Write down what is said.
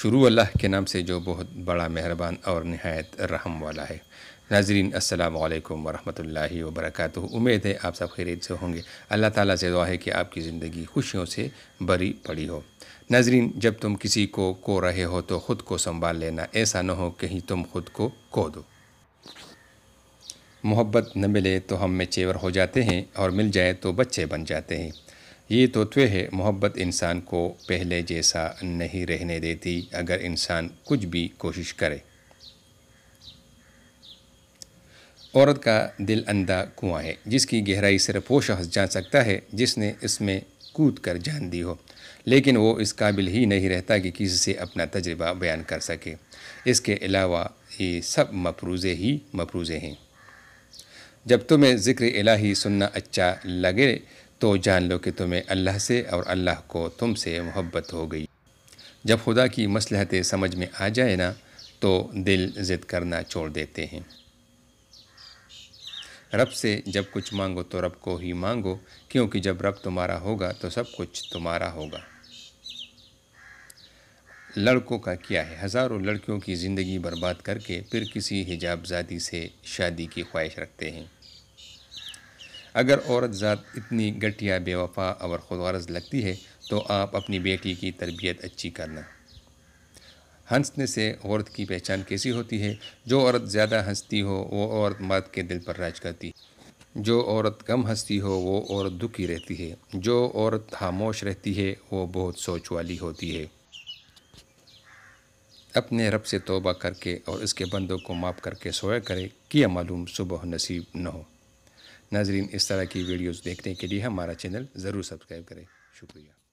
شروع اللہ کے نام سے جو بہت بڑا مہربان اور نہایت رحم والا ہے۔ ناظرین السلام علیکم ورحمۃ اللہ وبرکاتہ۔ امید ہے آپ سب خیریت سے ہوں گے۔ اللہ تعالیٰ سے دعا ہے کہ آپ کی زندگی خوشیوں سے بھری پڑی ہو۔ ناظرین، جب تم کسی کو کھو رہے ہو تو خود کو سنبھال لینا، ایسا نہ ہو کہیں تم خود کو کھو دو۔ محبت نہ ملے تو ہم میچور ہو جاتے ہیں، اور مل جائے تو بچے بن جاتے ہیں۔ یہ توتوے ہے، محبت انسان کو پہلے جیسا نہیں رہنے دیتی اگر انسان کچھ بھی کوشش کرے۔ عورت کا دل اندھا کنواں ہے، جس کی گہرائی صرف وہ شخص جان سکتا ہے جس نے اس میں کود کر جان دی ہو، لیکن وہ اس قابل ہی نہیں رہتا کہ کسی سے اپنا تجربہ بیان کر سکے۔ اس کے علاوہ یہ سب مفروضے ہیں۔ جب تمہیں ذکر الہی سننا اچھا لگے تو جان لو کہ تمہیں اللہ سے اور اللہ کو تم سے محبت ہو گئی۔ جب خدا کی مصلحتیں سمجھ میں آ جائے نا تو دل ضد کرنا چھوڑ دیتے ہیں۔ رب سے جب کچھ مانگو تو رب کو ہی مانگو، کیونکہ جب رب تمہارا ہوگا تو سب کچھ تمہارا ہوگا۔ لڑکوں کا کیا ہے؟ ہزاروں لڑکیوں کی زندگی برباد کر کے پھر کسی حجاب زادی سے شادی کی خواہش رکھتے ہیں۔ اگر عورت ذات اتنی گھٹیا، بے وفا اور خود غرض لگتی ہے تو آپ اپنی بیٹی کی تربیت اچھی کرنا۔ ہنسنے سے عورت کی پہچان کیسی ہوتی ہے؟ جو عورت زیادہ ہنستی ہو وہ عورت مرد کے دل پر راج کرتی ہے۔ جو عورت کم ہنستی ہو وہ عورت دکھی رہتی ہے۔ جو عورت خاموش رہتی ہے وہ بہت سوچ والی ہوتی ہے۔ اپنے رب سے توبہ کر کے اور اس کے بندوں کو معاف کر کے سویا کرے، کیا معلوم صبح نصیب نہ ہو۔ ناظرین، اس طرح کی ویڈیوز دیکھنے کے لیے ہمارا چینل ضرور سبسکرائب کریں۔ شکریہ۔